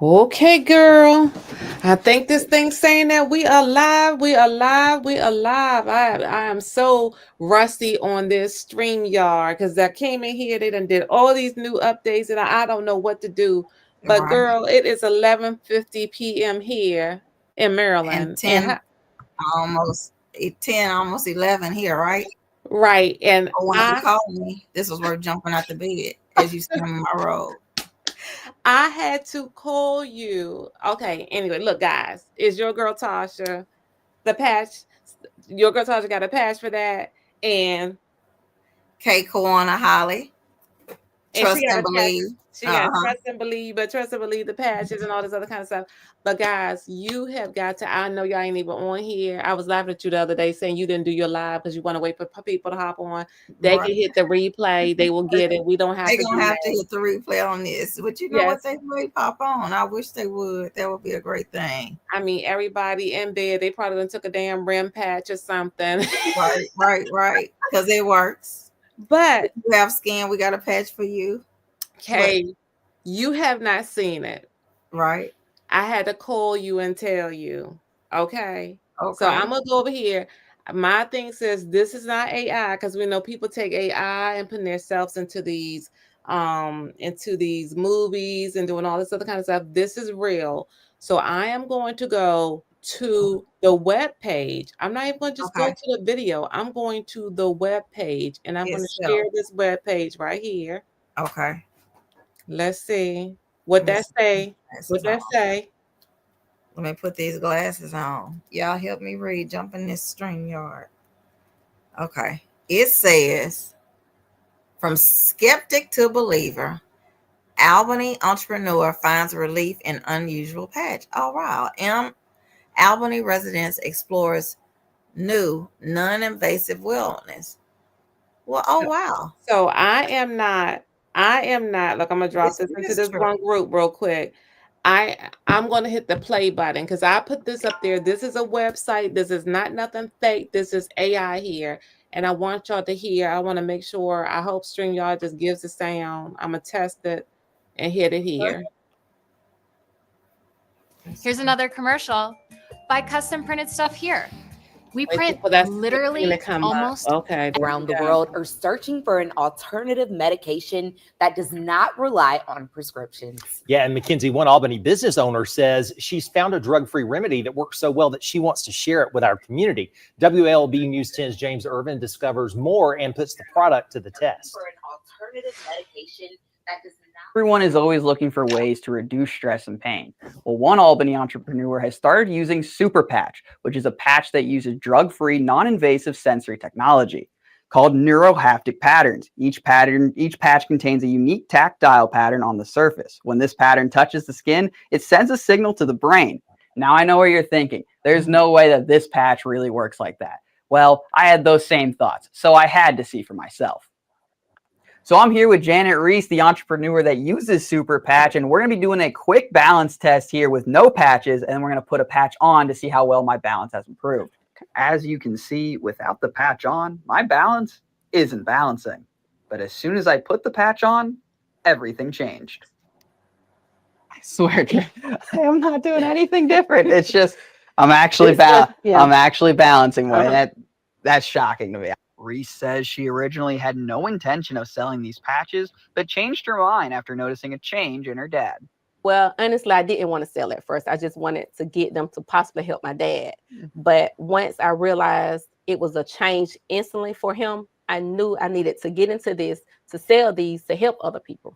Okay, girl. I think this thing's saying that we alive, we alive, we alive. I am so rusty on this StreamYard because I came in here, they done did all these new updates, and I don't know what to do. But Right. girl, it is 11:50 p.m. here in And Maryland. 10 almost 10 almost 11 here, right? Right, and Oh, when you I called me, this was worth jumping out the bed as you see on my road. I had to call you. Okay, anyway, look, guys, is your girl Tasha the patch? Your girl Tasha got a patch for that, and K Corner Holly. she Trust got and a patch. believe. She got Uh-huh. trust and believe, but trust and believe the patches and all this other kind of stuff. But guys, you have got to. I know y'all ain't even on here. I was laughing at you the other day saying you didn't do your live because you want to wait for people to hop on. They Right. can hit the replay. They will get it. We don't have They to gonna do have to that. hit the replay on this. But you know what, Yes. they may pop on. I wish they would. That would be a great thing. I mean, everybody in bed, they probably done took a damn rim patch or something. Right, right, right. Because it works. If But you have skin, we got a patch for you. But Kay, you have not seen it. right. I had to call you and tell you. Okay. So Okay. I'm gonna go over here. My thing says this is not AI because we know people take AI and putting themselves into these movies and doing all this other kind of stuff. This is real. So I am going to go to the web page. I'm not even going to just go Okay. to the video. I'm going to the web page and I'm going to share Itself. this web page right here. Okay. Let's see what Let me that see these say. What glasses that on. say? Let me put these glasses on. Y'all help me read. Jump in this string yard. Okay. It says, from skeptic to believer, Albany entrepreneur finds relief in unusual patch. All right. Albany residents explores new non-invasive wellness. Well, oh wow. So I am not look, I'm gonna drop This this into is this true. one group real quick. I'm gonna hit the play button because I put this up there. This is a website. This is not nothing fake. This is AI here. And I want y'all to hear. I want to make sure. I hope StreamYard just gives the sound. I'm gonna test it and hit it Okay. here. Let's Here's see. another commercial. Buy custom printed stuff here. We Waiting print for that screen to literally come up. almost Okay, there we Around the go. world are searching for an alternative medication that does not rely on prescriptions. Yeah, and Mackenzie, one Albany business owner says she's found a drug-free remedy that works so well that she wants to share it with our community. WLB News 10's James Irvin discovers more and puts the product to the test. For an alternative medication that does not. Everyone is always looking for ways to reduce stress and pain. Well, one Albany entrepreneur has started using Superpatch, which is a patch that uses drug-free, non-invasive sensory technology called neurohaptic patterns. Each patch contains a unique tactile pattern on the surface. When this pattern touches the skin, it sends a signal to the brain. Now I know what you're thinking. There's no way that this patch really works like that. Well, I had those same thoughts, so I had to see for myself. So I'm here with Janet Reese, the entrepreneur that uses Superpatch, and we're going to be doing a quick balance test here with no patches, and we're going to put a patch on to see how well my balance has improved. As you can see, without the patch on, my balance isn't balancing. But as soon as I put the patch on, everything changed. I swear, I am not doing anything different. It's just I'm actually I'm actually balancing more. That's shocking to me. Reese says she originally had no intention of selling these patches, but changed her mind after noticing a change in her dad. Well, honestly, I didn't want to sell at first. I just wanted to get them to possibly help my dad. But once I realized it was a change instantly for him, I knew I needed to get into this to sell these to help other people.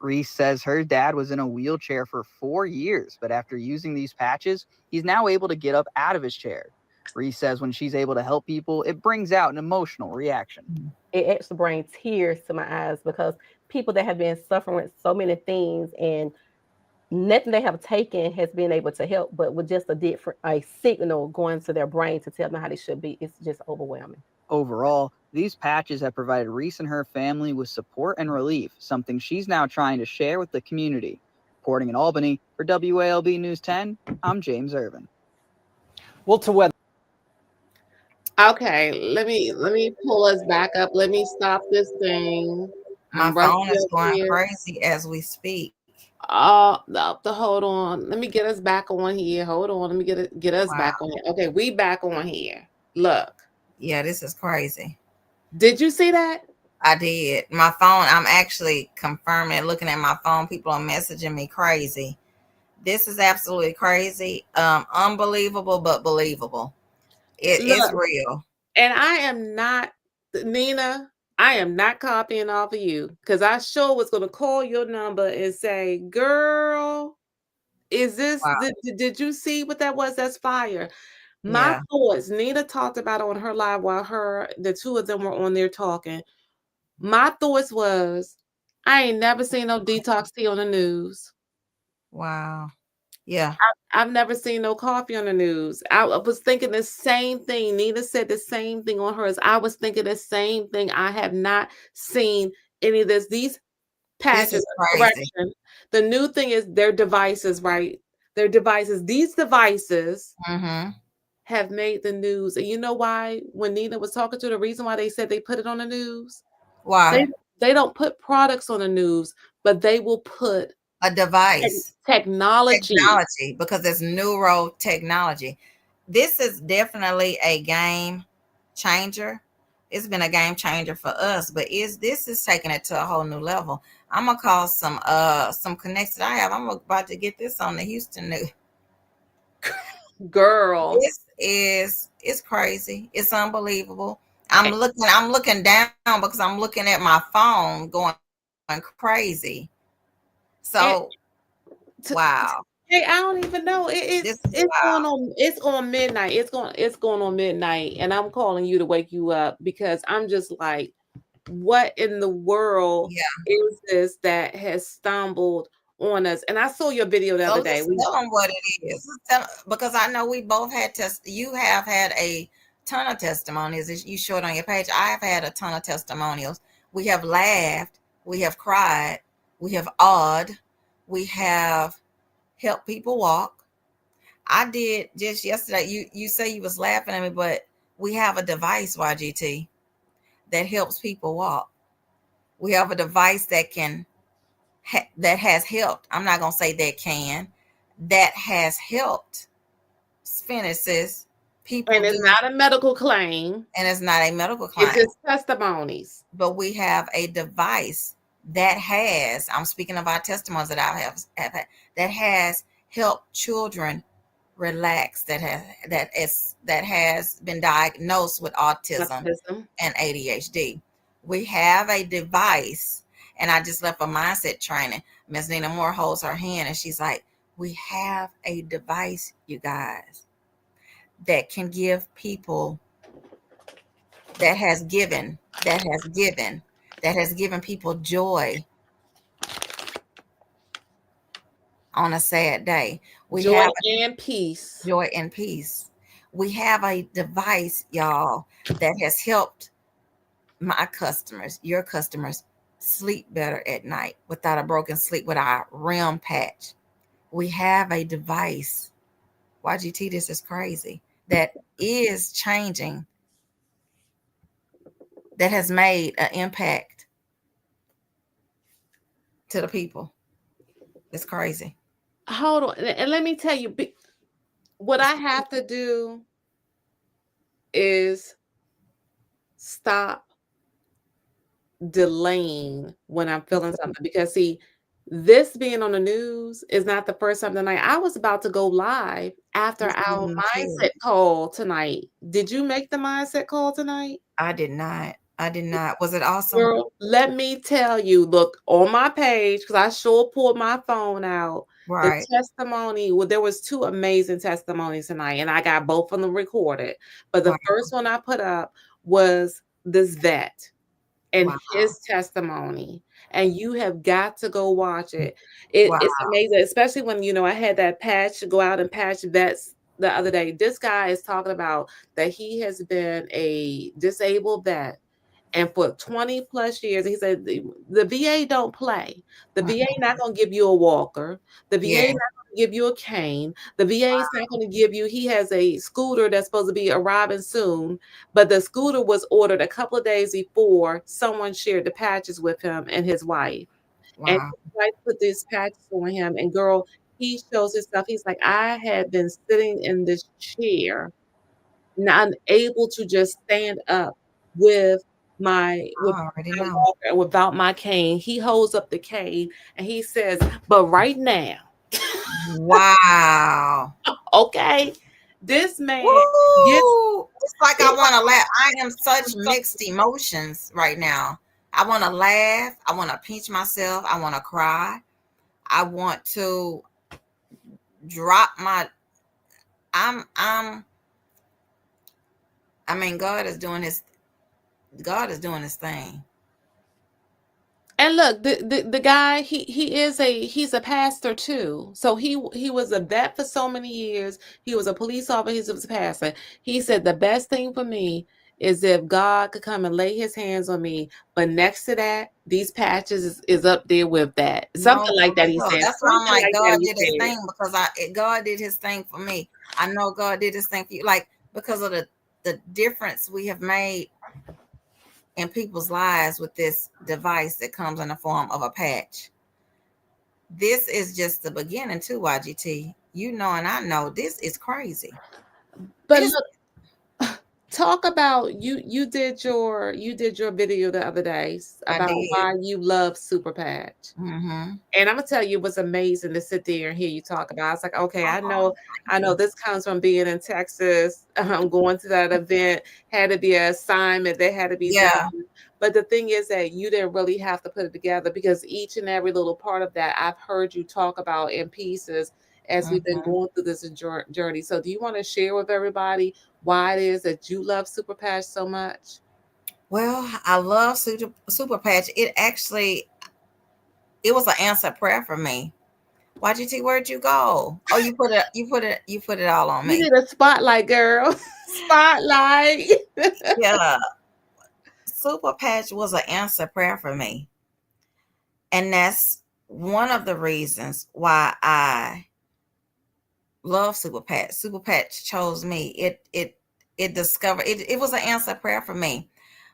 Reese says her dad was in a wheelchair for 4 years, but after using these patches, he's now able to get up out of his chair. Reese says when she's able to help people, it brings out an emotional reaction. It actually brings tears to my eyes because people that have been suffering with so many things and nothing they have taken has been able to help, but with just a signal going to their brain to tell them how they should be, it's just overwhelming. Overall, these patches have provided Reese and her family with support and relief, something she's now trying to share with the community. Reporting in Albany for WALB News 10, I'm James Irvin. Well, to weather. Okay, let me pull us back up. Let me stop this thing. My I'm phone rusty is up going here. crazy as we speak. hold on. Let me get us back on here. Hold on. Let me get us Wow. back on here. Okay, we back on here. Look. Yeah, this is crazy. Did you see that? I did. My phone, I'm actually confirming, looking at my phone. People are messaging me crazy. This is absolutely crazy. Unbelievable, but believable. It's Look, real. and I am not Nina. I am not copying off of you because I sure was going to call your number and say, "Girl, is this? Wow. Did you see what that was? That's fire." My Yeah. thoughts. Nina talked about it on her live while the two of them were on there talking. My thoughts was, I ain't never seen no detox tea on the news. Wow. Yeah. I've never seen no coffee on the news. I was thinking the same thing. Nina said the same thing on hers. I was thinking the same thing. I have not seen any of this. These This patches, is crazy. correction. The new thing is their devices, right? Their devices. These devices Mm-hmm. have made the news. And you know why? When Nina was talking to the reason why they said they put it on the news, Why? they they don't put products on the news, but they will put A device. technology. Technology, because it's neurotechnology. This is definitely a game changer. It's been a game changer for us, but is this is taking it to a whole new level. I'm gonna call some connects that I have. I'm about to get this on the Houston news. Girl. This is it's crazy. It's unbelievable. I'm looking down because I'm looking at my phone going crazy. And So t- wow. hey, I don't even know. This is It's wow. going on. It's on midnight. It's going on midnight, and I'm calling you to wake you up because I'm just like, what in the world Yeah. is this that has stumbled on us? And I saw your video the other So day. just tell them what it is. Because I know we both had you have had a ton of testimonies as you showed on your page. I have had a ton of testimonials. We have laughed, we have cried, we have awed, we have helped people walk. I did just yesterday. You say you was laughing at me, but we have a device, YGT, that helps people walk. We have a device that has helped. I'm not gonna say that has helped finishes people And it's do, not a medical claim. and it's not a medical It's claim, just testimonies. but we have a device that has. I'm speaking of our testimonies that I have had, that has helped children relax, that has been diagnosed with autism Autism. and ADHD. We have a device, and I just left a mindset training. Miss Nina Moore holds her hand, and she's like, "We have a device, you guys, that can give people that has given that has given that has given people joy on a sad day. We Joy have and peace. joy and peace. We have a device, y'all, that has helped my customers, your customers, sleep better at night without a broken sleep with our REM patch. We have a device, YGT, this is crazy, that is changing, that has made an impact to the people. It's crazy. Hold on. And let me tell you, what I have to do is stop delaying when I'm feeling something because see, this being on the news is not the first time tonight. I was about to go live after This is our me too. mindset call tonight. Did you make the mindset call tonight? I did not. I did not. Was it awesome? Girl, let me tell you, look on my page because I sure pulled my phone out. The Right. testimony, well, there was two amazing testimonies tonight, and I got both of them recorded. But Wow. the first one I put up was this vet and Wow. his testimony. And you have got to go watch it. Wow. It's amazing, especially when I had that patch go out and patch vets the other day. This guy is talking about that he has been a disabled vet. And for 20 plus years, he said the VA don't play. The VA not going to give you a walker. The VA Yeah. not going to give you a cane. The VA is not going to give you. He has a scooter that's supposed to be arriving soon, but the scooter was ordered a couple of days before someone shared the patches with him and his wife. And Wow. his wife put these patches on him, and girl, he shows his stuff. He's like, I had been sitting in this chair, not able to just stand up with with I already my know. walker and without my cane. He holds up the cane and he says, "But right now, Wow. okay, this man gets Woo! It's like I it's want to laugh. I am such like mixed emotions right now. I want to laugh. I want to pinch myself. I want to cry. I want to drop my. I'm. I mean, God is doing his. God is doing his thing. And look, the guy, he's a pastor too. So he was a vet for so many years. He was a police officer, he was a pastor. He said the best thing for me is if God could come and lay his hands on me. But next to that, these patches is up there with that. No, Something for like that he real. said. That's why I'm Something like, like that God he did his said. thing because God did his thing for me. I know God did his thing for you, like because of the difference we have made in people's lives with this device that comes in the form of a patch. This is just the beginning too, YGT. You know, and I know this is crazy. But This look, talk about you did your video the other day I about did. why you love Superpatch. Mm-hmm. And Imma tell you, it was amazing to sit there and hear you talk about it. I was like, "Okay, I Oh, know thank I know you. this comes from being in Texas, going to that event, had to be an assignment that had to be done." Yeah. But the thing is that you didn't really have to put it together because each and every little part of that, I've heard you talk about in pieces as we've been Mm-hmm. going through this journey. So do you wanna share with everybody why it is that you love Superpatch so much? Well, I love Super Patch. It was an answered prayer for me. YGT, where'd you go? Oh, you put it all on You me. need a spotlight, girl. Spotlight. Yeah. Super Patch was an answered prayer for me. And that's one of the reasons why I love Super Patch. Super Patch chose me. It discovered it was an answered prayer for me.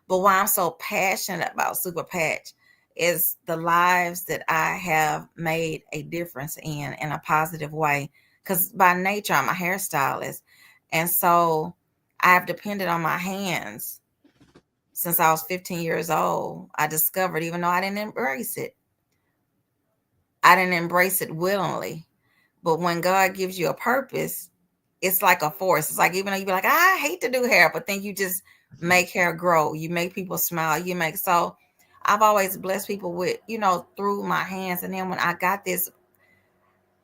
But why I'm so passionate about Super Patch is the lives that I have made a difference in a positive way. Because by nature, I'm a hairstylist. And so I've depended on my hands since I was 15 years old. I discovered, even though I didn't embrace it willingly. But when God gives you a purpose, it's like a force. It's like, even though you be like, I hate to do hair, but then you just make hair grow. You make people smile. So I've always blessed people with, through my hands. And then when I got this,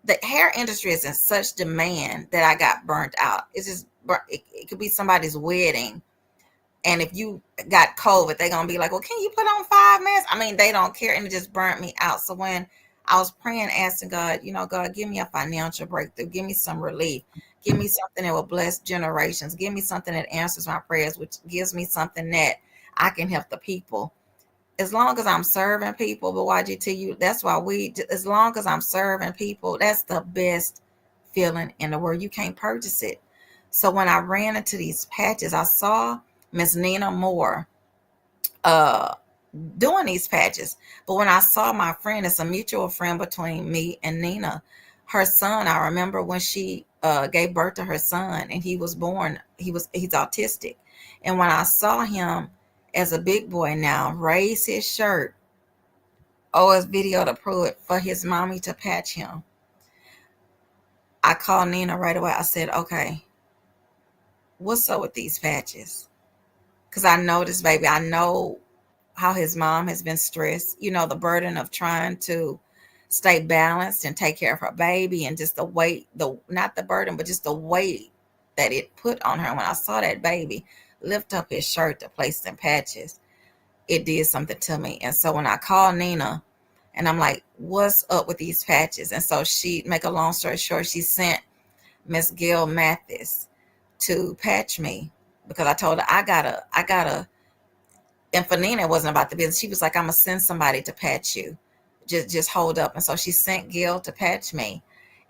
the hair industry is in such demand that I got burnt out. It's just, it could be somebody's wedding. And if you got COVID, they're going to be like, well, can you put on 5 masks? I mean, they don't care. And it just burnt me out. So when I was praying, asking God, God, give me a financial breakthrough. Give me some relief. Give me something that will bless generations. Give me something that answers my prayers, which gives me something that I can help the people. As long as I'm serving people, but YGT, that's why as long as I'm serving people, that's the best feeling in the world. You can't purchase it. So when I ran into these patches, I saw Miss Nina Moore uh doing these patches. But when I saw my friend, it's a mutual friend between me and Nina, her son, I remember when she gave birth to her son and he was born, he's autistic. And when I saw him as a big boy now raise his shirt, his video to prove it, for his mommy to patch him, I called Nina right away. I said, okay, what's up with these patches? Because I know this baby. I know how his mom has been stressed, the burden of trying to stay balanced and take care of her baby, and just the weight, not the burden, but just the weight that it put on her. When I saw that baby lift up his shirt to place them patches, it did something to me. And so when I called Nina and I'm like, what's up with these patches? And so make a long story short, she sent Miss Gail Mathis to patch me, because I told her I gotta. And for Nina, it wasn't about the business. She was like, I'm gonna send somebody to patch you. Just hold up. And so she sent Gail to patch me.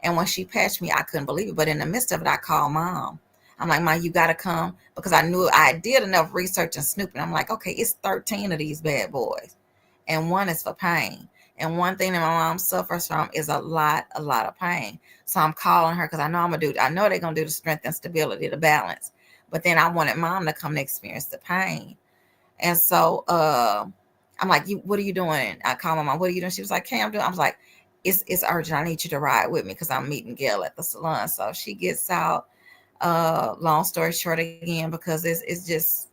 And when she patched me, I couldn't believe it. But in the midst of it, I called Mom. I'm like, Mom, you gotta come, because I knew I did enough research and snooping. I'm like, okay, it's 13 of these bad boys, and one is for pain. And one thing that my mom suffers from is a lot of pain. So I'm calling her because I know I know they're gonna do the strength and stability, the balance. But then I wanted mom to come to experience the pain. And so I'm like, what are you doing? I call my mom, what are you doing? She was like, hey, I'm doing. I was like, it's urgent. I need you to ride with me because I'm meeting Gail at the salon. So she gets out. Long story short again, because it's just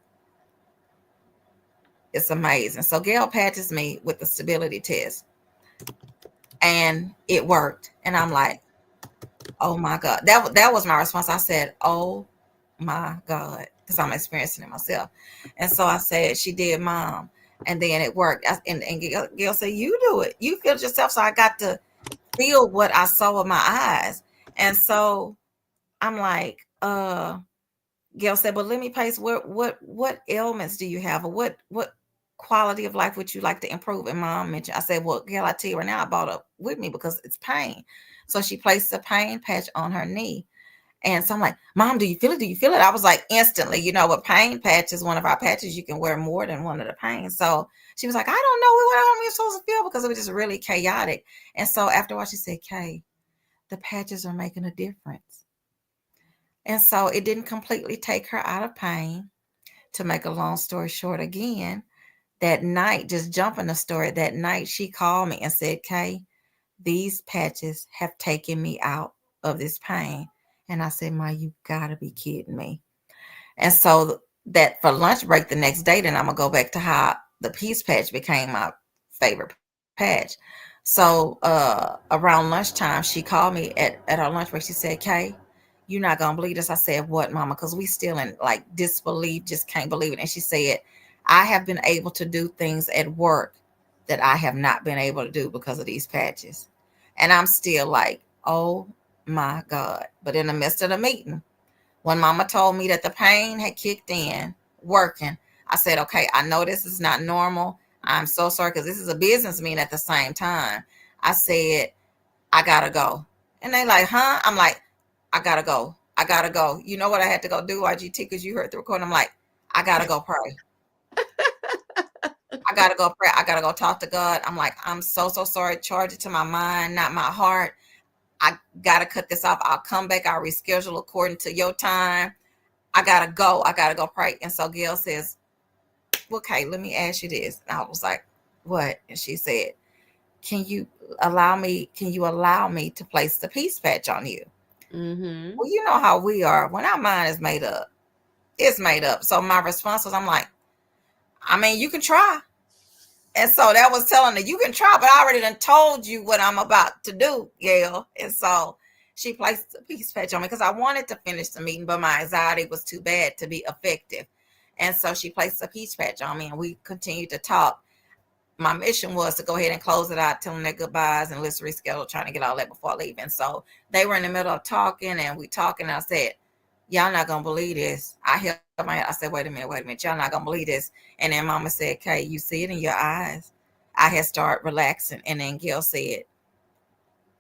it's amazing. So Gail patches me with the stability test and it worked. And I'm like, oh my God. That was my response. I said, oh my God, because I'm experiencing it myself. And so I said, she did, mom. And then it worked. And Gail said, you do it. You feel yourself. So I got to feel what I saw with my eyes. And so I'm like, Gail said, "But let me place what ailments do you have, or what quality of life would you like to improve?" And mom mentioned, I said, "Well, Gail, I tell you right now, I bought it with me because it's pain." So she placed a pain patch on her knee. And so I'm like, Mom, do you feel it? Do you feel it? I was like, instantly, a pain patch is one of our patches. You can wear more than one of the pains. So she was like, I don't know what I'm supposed to feel because it was just really chaotic. And so after a while, she said, Kay, the patches are making a difference. And so it didn't completely take her out of pain. To make a long story short, again, that night, just jumping the story, that night she called me and said, Kay, these patches have taken me out of this pain. And I said, Ma, you gotta be kidding me. And so that for lunch break the next day, then I'm gonna go back to how the peace patch became my favorite patch. So around lunchtime, she called me at our lunch break. She said, Kay, you're not gonna believe this. I said, what, mama? Because we still in like disbelief, just can't believe it. And she said, I have been able to do things at work that I have not been able to do because of these patches. And I'm still like, oh my God. But in the midst of the meeting, when mama told me that the pain had kicked in working, I said, okay, I know this is not normal. I'm so sorry because this is a business meeting at the same time. I said, I gotta go. And they like, huh? I'm like, I gotta go. I gotta go. You know what I had to go do, IGT, because you heard the recording. I'm like, I gotta go pray. I gotta go pray. I gotta go talk to God. I'm like, I'm so sorry. Charge it to my mind, not my heart. I gotta cut this off. I'll come back. I'll reschedule according to your time. I gotta go. I gotta go pray. And so Gail says, okay, let me ask you this. And I was like, what? And she said, can you allow me to place the peace patch on you? Mm-hmm. Well, you know how we are. When our mind is made up, it's made up. So my response was, I'm like, I mean, you can try. And so that was telling her, you can try, but I already done told you what I'm about to do, Gail. And so she placed a peace patch on me because I wanted to finish the meeting, but my anxiety was too bad to be effective. And so she placed a peace patch on me and we continued to talk. My mission was to go ahead and close it out, tell them their goodbyes, and let's reschedule, trying to get all that before leaving. So they were in the middle of talking and we talking. And I said, y'all not gonna believe this. I held my head. I said, wait a minute. Y'all not gonna believe this. And then mama said, Kay, you see it in your eyes. I had started relaxing. And then Gail said,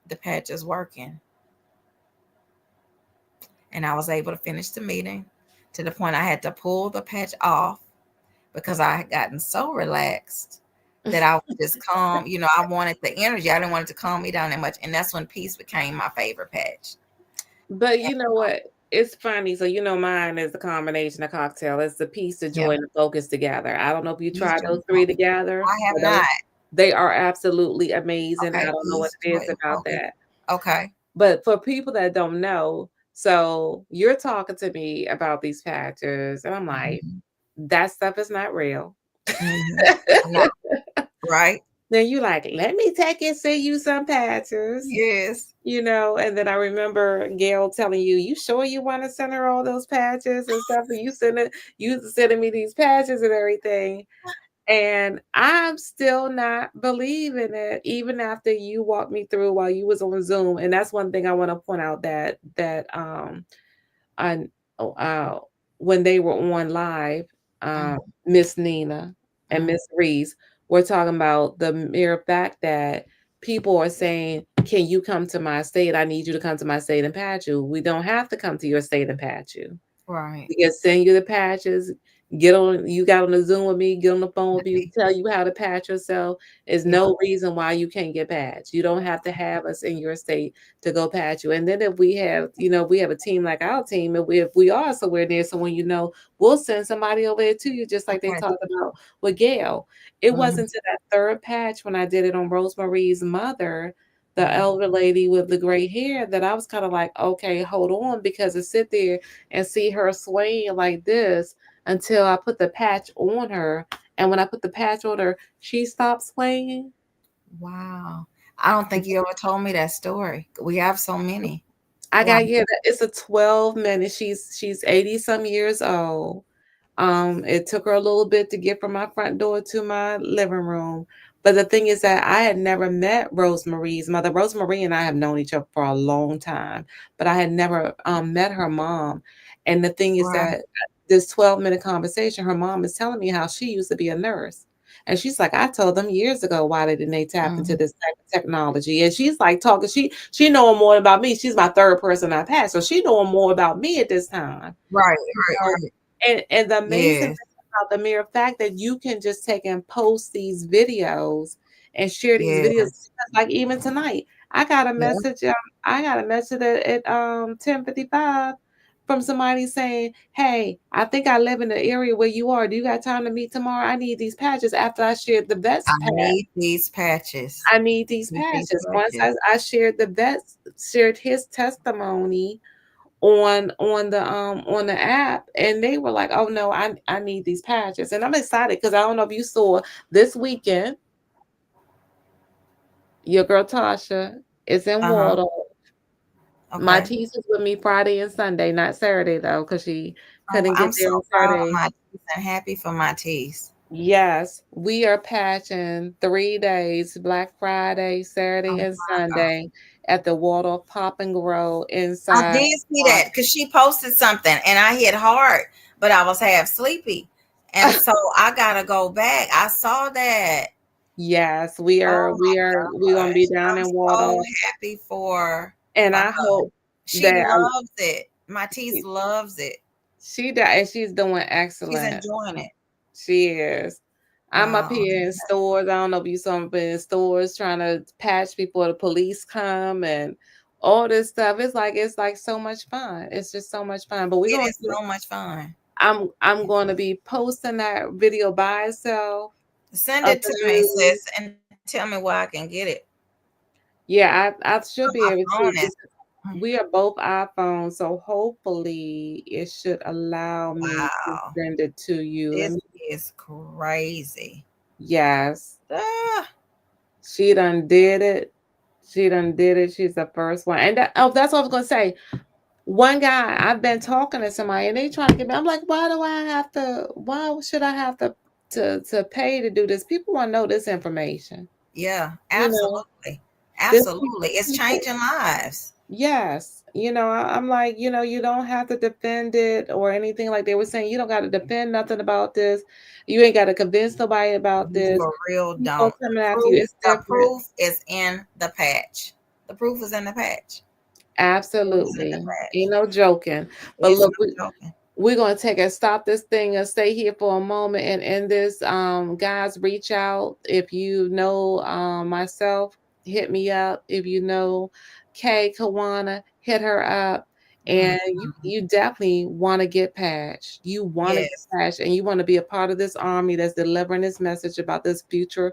the patch is working. And I was able to finish the meeting to the point I had to pull the patch off because I had gotten so relaxed that I was just calm. I wanted the energy. I didn't want it to calm me down that much. And that's when peace became my favorite patch. But you know what? It's funny. So mine is the combination of cocktail. It's the peace, the joy, and the focus together. I don't know if you tried those three together. I have not. They are absolutely amazing. Okay, I don't know what it is about that. Okay. But for people that don't know, so you're talking to me about these patches, and I'm like, that stuff is not real. No. Right. Then you like, let me take and send you some patches. Yes. And then I remember Gail telling you, you sure you want to send her all those patches and stuff? And you sending me these patches and everything. And I'm still not believing it, even after you walked me through while you was on Zoom. And that's one thing I want to point out that I when they were on live, Miss Nina and Miss Reese were talking about the mere fact that people are saying, can you come to my state? I need you to come to my state and patch you. We don't have to come to your state and patch you. Right. We can send you the patches, You got on the Zoom with me, get on the phone with you, tell you how to patch yourself. There's Yeah. no reason why you can't get patched. You don't have to have us in your state to go patch you. And then if we have, we have a team like our team, if we are somewhere near someone, we'll send somebody over there to you, just like they Okay. talked about with Gail. It Mhm. wasn't to that third patch when I did it on Rosemarie's mother, the Mhm. elder lady with the gray hair, that I was kind of like, okay, hold on, because to sit there and see her swaying like this until I put the patch on her. And when I put the patch on her, she stopped swaying. Wow. I don't think you ever told me that story. We have so many. I Wow. got it's a 12 minute. She's 80 some years old. It took her a little bit to get from my front door to my living room. But the thing is that I had never met Rosemarie's mother. Rosemarie and I have known each other for a long time, but I had never met her mom. And the thing is Right. that this 12-minute conversation, her mom is telling me how she used to be a nurse. And she's like, I told them years ago, why didn't they tap into Mhm. this type of technology? And she's like talking, she knowing more about me. She's my third person I've had. So she knowing more about me at this time. Right, right, right. And the amazing Yes, thing about the mere fact that you can just take and post these videos and share these videos, yes. like even tonight, I got a Yeah. message. I got a message at 10:55 from somebody saying, "Hey, I think I live in the area where you are. Do you got time to meet tomorrow? I need these patches after I shared the I vets patch. need these patches. I need these Need these patches." Once patches. I shared the vets, shared his testimony on the app, and they were like, "Oh no, I need these patches." And I'm excited because I don't know if you saw this weekend, your girl Tasha is in Uh-huh. Waldo. My Okay. teacher's with me Friday and Sunday, not Saturday though, because she Oh, couldn't get I'm so there on proud of Saturday. my teeth and happy for my teeth. Yes, we are patching 3 days, Black Friday, Oh Saturday, and my God. Sunday at the Waldorf Pop and Grow I inside. did see that because she posted something and I hit hard, but I was half sleepy. And so I gotta go back. I saw that. Yes, we are Oh my we are we're gonna be gosh. down I'm in so Waldorf. happy for And her. I hope She that loves it. My teeth she loves it. and she's doing She's excellent. enjoying it. She is. I'm up Wow. here in stores. I don't know if you saw me, but in stores trying to patch before the police come and all this stuff. It's like so much fun. It's just so much fun. But we're It going is to so much fun. I'm going to be posting that video by itself Send of it the to me, new. sis, and tell me where I can get it. Yeah, I should be My able phone to. is We are both iPhones, so hopefully it should allow me to wow. send it to you. Let This me, is crazy. yes, Ah, she done did it. She done did it. She's the first one. And that's what I was gonna say. One guy, I've been talking to somebody and they trying to get me. I'm like, why should I have to pay to do this? People want to know this information. yeah, You know, absolutely. this Absolutely. It's people. changing lives. Yes, I'm like, you don't have to defend it or anything like they were saying. You don't got to defend nothing about this. You ain't got to convince nobody about You this. for real People don't. coming after you. It's The different. proof is in the patch. The proof is in the patch. Proof is in the Absolutely. Ain't patch. no joking. But It's look, no joking. we're gonna take a stop this thing and stay here for a moment and end this. Guys, reach out if you know myself, hit me up. If you know Kay Kawana, hit her up. Mhm. And you definitely want to get patched. You want to get Yes, patched, and you want to be a part of this army that's delivering this message about this future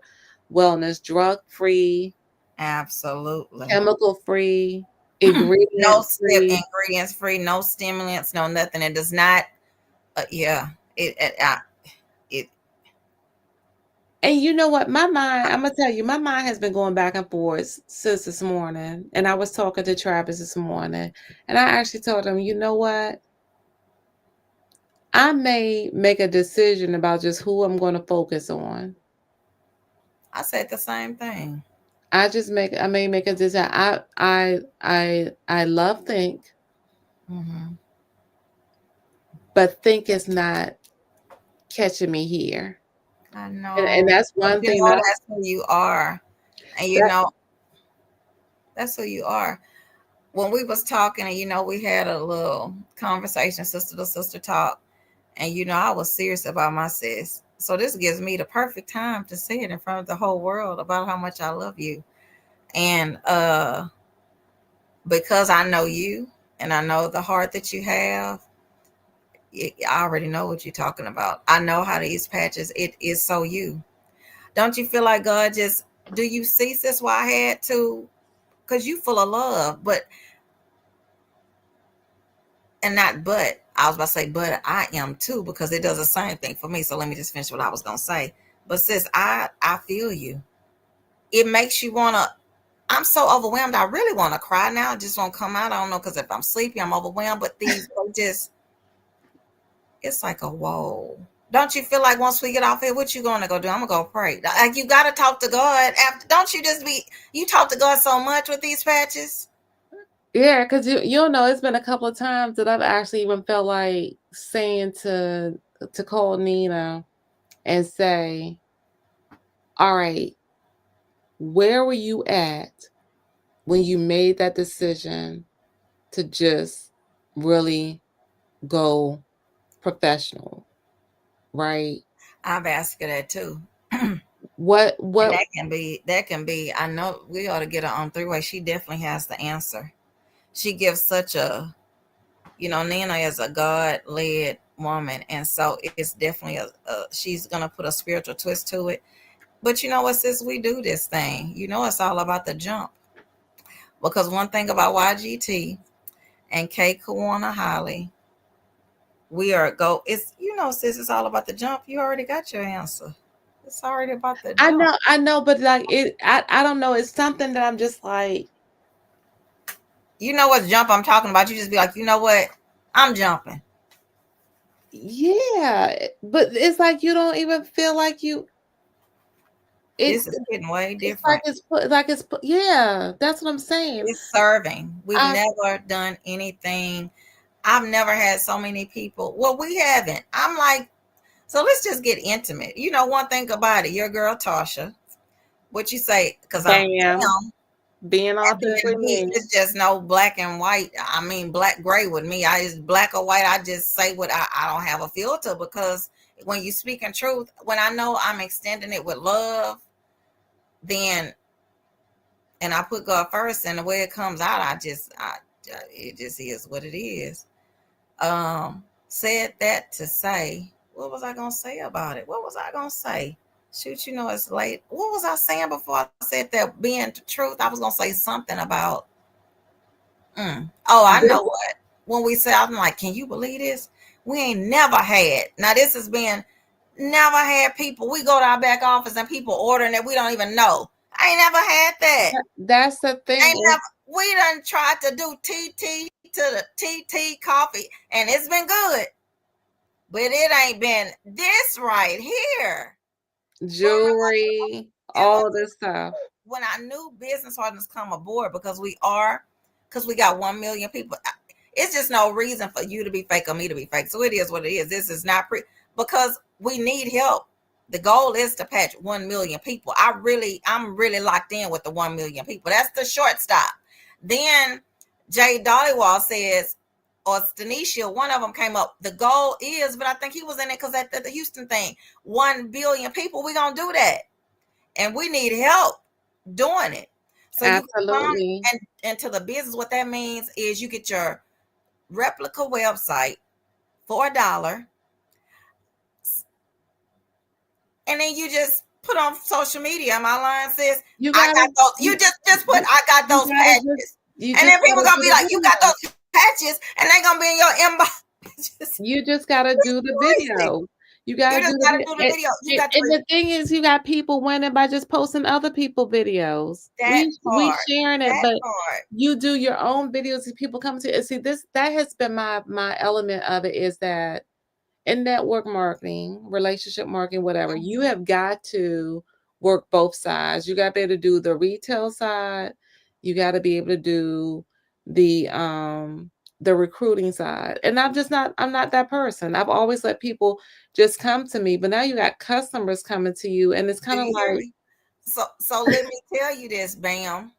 wellness, drug free, absolutely. chemical free, No ingredient free. ingredients free, no stimulants, no nothing. It does not. Yeah, it. And you know what? My mind, I'm gonna tell you, my mind has been going back and forth since this morning. And I was talking to Travis this morning, and I actually told him, you know what? I may make a decision about just who I'm going to focus on. I said the same thing. I may make a decision. I love think, Hmm. but think is not catching me here. I And know, that's but one you thing know that that's who you are, and you that know that's who you are. When we was talking, and we had a little conversation, sister to sister talk, And I was serious about my sis. So this gives me the perfect time to say it in front of the whole world about how much I love you. And because I know you and I know the heart that you have, I already know what you're talking about. I know how these patches, it is so you. Don't you feel like God just, do you see, sis, why I had to? Because you full of love, but I was about to say, but I am too, because it does the same thing for me. So let me just finish what I was going to say. But sis, I feel you. It makes you want to, I'm so overwhelmed. I really want to cry now. It just won't come out. I don't know, because if I'm sleepy, I'm overwhelmed. But these are just, it's like a whoa. Don't you feel like once we get off here, what you going to go do? I'm going to go pray. Like, you got to talk to God. After, don't you just you talk to God so much with these patches? Yeah, because you'll know it's been a couple of times that I've actually even felt like saying to call Nina and say, all right, where were you at when you made that decision to just really go professional, right? I've asked her that too. What And that can be, I know we ought to get her on three-way. She definitely has the answer. She gives such a, Nina is a God-led woman. And so it's definitely she's going to put a spiritual twist to it. But you know what, sis, we do this thing. It's all about the jump. Because one thing about YGT and K Kawana Holly, we are it's, sis, it's all about the jump. You already got your answer. It's already about the jump. I know, but like I don't know. It's something that I'm just like, you know what jump I'm talking about. You just be like, you know what? I'm jumping. yeah, but it's like you don't even feel like This is getting way it's different. yeah, that's what I'm saying. It's serving. We've never done anything. I've never had so many people. Well, we haven't. I'm like, so let's just get intimate. One thing about it, your girl Tasha, what you say, because I'm being authentically me. It's just no black and white. I mean, black gray with me. I just black or white. I just say what I don't have a filter, because when you speak in truth, when I know I'm extending it with love, then, and I put God first, and the way it comes out, it just is what it is. Said that to say, what was I gonna say about it? What was I gonna say? Shoot, it's late. What was I saying before I said that being the truth? I was gonna say something about. Oh, I know what. When we say, I'm like, can you believe this? We ain't never had. Now this has been never had people. We go to our back office and people ordering that we don't even know. I ain't never had that. That's the thing. We done tried to do TT to the TT coffee, and it's been good, but it ain't been this right here. Jewelry, all this stuff. When our new business partners come aboard, because we got 1 million people, it's just no reason for you to be fake or me to be fake. So it is what it is. This is not because we need help. The goal is to patch 1 million people. I'm really locked in with the 1 million people. That's the shortstop. Then Jay Dollywall says, or Stanisha, one of them came up. The goal is, but I think he was in it because at the Houston thing, 1 billion people, we're going to do that. And we need help doing it. So absolutely. You can into the business. What that means is you get your replica website for $1, and then you just put on social media. My line says, I got those. You just put, I got those patches. And then people going to be like, you got those patches, and they going to be in your inbox. You just got to do the video. You got to do the video. And the thing is, you got people winning by just posting other people's videos. We sharing it, but you do your own videos. People come to see this. That has been my element of it, is that in network marketing, relationship marketing, whatever, you have got to work both sides. You got to be able to do the retail side. You got to be able to do the recruiting side. And I'm not that person. I've always let people just come to me, but now you got customers coming to you, and it's kind of like, so let me tell you this, Bam,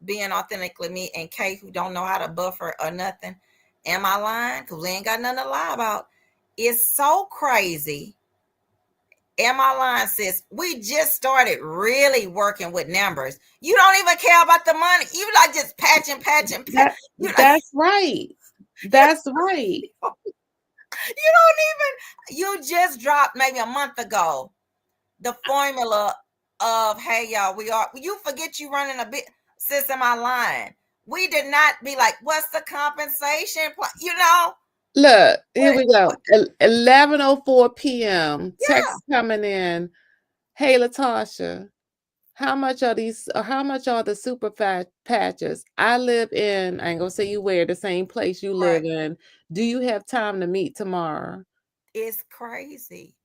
being authentically me, and Kay, who don't know how to buffer or nothing. Am I lying? Because we ain't got nothing to lie about. It's so crazy. Am I lying, sis? We just started really working with numbers. You don't even care about the money. You like just patching. You like, That's right. That's right. you don't even. You just dropped maybe a month ago the formula of, hey y'all, we are. You forget you running a bit. Sis, am I lying? We did not be like, what's the compensation? You know. Look, here What, we go. 11:04 p.m. yeah. Text coming in. Hey, Latasha, how much are these? Or how much are the super fat patches? I live in. I ain't gonna say you where the same place you Right. live in. Do you have time to meet tomorrow? It's crazy.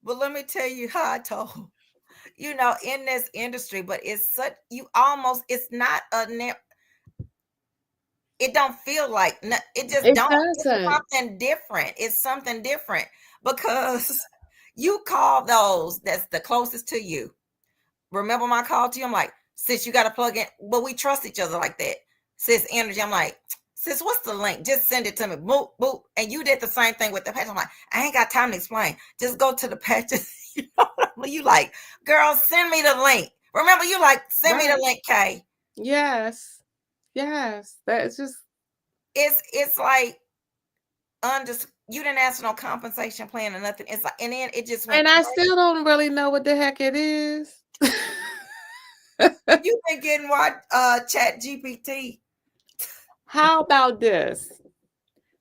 But let me tell you how I told. In this industry, but it's such you almost. It's not a it don't feel like it just It don't. It's doesn't. something different. It's something different because you call those that's the closest to you. Remember my call to you? I'm like, sis, you got to plug in. But we trust each other like that. Sis, energy. I'm like, sis, what's the link? Just send it to me. Boop, boop. And you did the same thing with the patch. I'm like, I ain't got time to explain. Just go to the patches. You like, girl, send me the link. Remember, you like, send me the link, Kay. Yes. Yes. That's just. It's like, you didn't ask for no compensation plan or nothing. It's like, and then it just went. And I still don't really know what the heck it is. You've been getting what Chat GPT. How about this?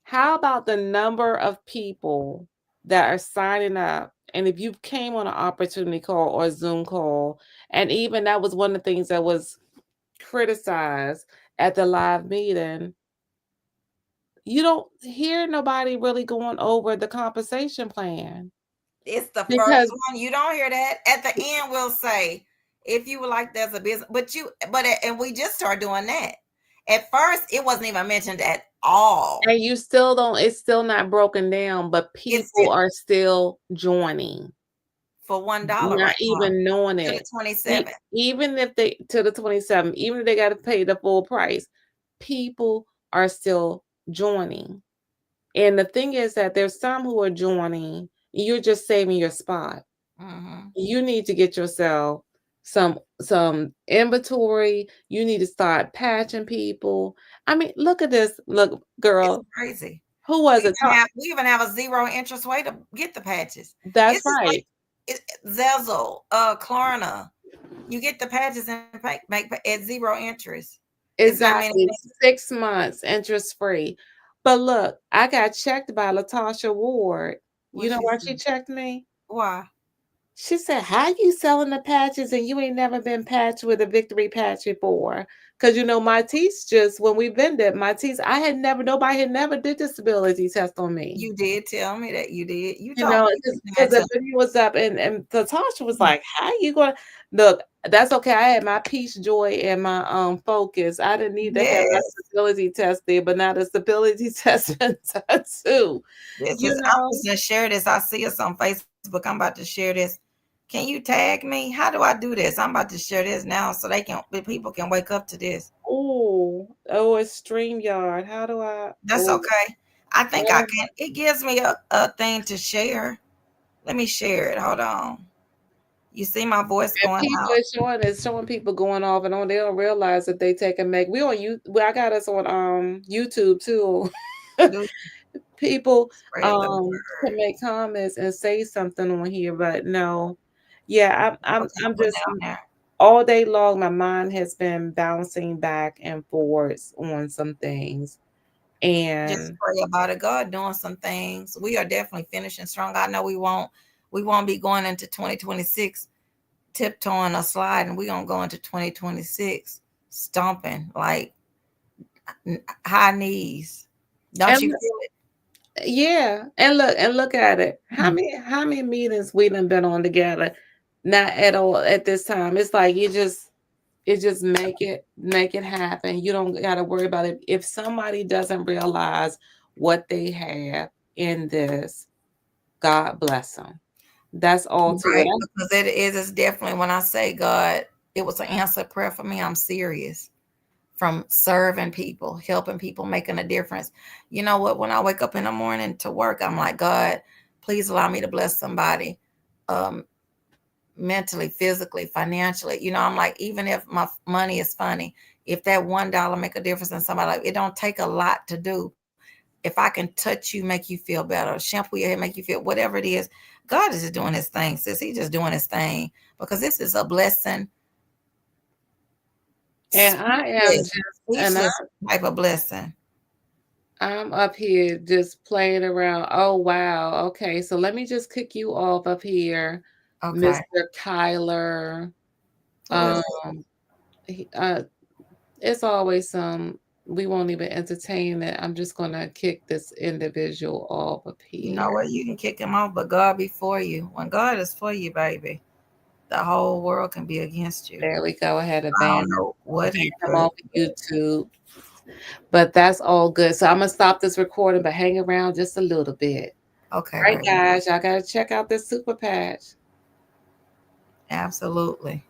How about the number of people that are signing up? And if you came on an opportunity call or a Zoom call, and even that was one of the things that was criticized at the live meeting, you don't hear nobody really going over the compensation plan. It's the first Because one. You don't hear that. At the end, we'll say, if you would like, there's a business. And we just started doing that. At first, it wasn't even mentioned at all. and you still don't, it's still not broken down, but It's people are still joining. for $1 Not right now even knowing to the it. 27th. Even if they to the 27th, even if they got to pay the full price, people are still joining. And the thing is that there's some who are joining, you're just saving your spot. Mm-hmm. You need to get yourself some inventory. You need to start patching people. I mean, look at this. Look, girl. It's crazy. Who was it? We even have a zero interest way to get the patches. That's It's just right. like Zezzle, Klarna. You get the patches and make at zero interest. Exactly. 6 months interest free. But look, I got checked by Latasha Ward. You know why she checked me? Why? She said, how you selling the patches and you ain't never been patched with a victory patch before? Because my teeth just when we vended my teeth, nobody had never did disability test on me. You did tell me that you did. You You told know, me because the video was up and Latasha was like, how you gonna look? That's okay. I had my peace, joy, and my focus. I didn't need to have my stability test there, but now the stability test done too. I'm just gonna share this. I see us on Facebook. I'm about to share this. Can you tag me? How do I do this? I'm about to share this now so people can wake up to this. Oh, it's StreamYard. How do I? That's okay. I think I can. It gives me a thing to share. Let me share it. Hold on. You see my voice going out. It's showing people going off and on. They don't realize that they take and make. We on you. Well, I got us on YouTube too. People can make comments and say something on here, but no. Yeah, I'm just all day long. My mind has been bouncing back and forwards on some things, and just pray about it. God doing some things. We are definitely finishing strong. I know we won't be going into 2026 tiptoeing or sliding. We're gonna go into 2026 stomping like high knees. Don't you feel it? Yeah, and look at it. How many meetings we done been on together? Not at all at this time. It's like you just make it happen. You don't got to worry about it. If somebody doesn't realize what they have in this, God bless them. That's all to it. Because it's definitely when I say God, it was an answered prayer for me. I'm serious. from serving people, helping people, making a difference. You know what? When I wake up in the morning to work, I'm like, God, please allow me to bless somebody, mentally, physically, financially. You know, I'm like, even if my money is funny, if that $1 make a difference in somebody, like, it don't take a lot to do. If I can touch you, make you feel better, shampoo your hair, make you feel whatever it is, God is just doing his thing, sis. He's just doing his thing, because this is a blessing. And I am just, and Speechless type of blessing. I'm up here just playing around. Oh wow. Okay, so let me just kick you off up here, Okay. Mr. Kyler. Who is Um, he, it's always some. We won't even entertain it. I'm just gonna kick this individual off up You here. know what? You can kick him off, but God be for you. When God is for you, baby, the whole world can be against you. There we go. I had a I ban don't know what he him put. off of YouTube, but that's all good. So I'm gonna stop this recording, but hang around just a little bit. Okay, All right, baby. guys, y'all gotta check out this super patch. Absolutely.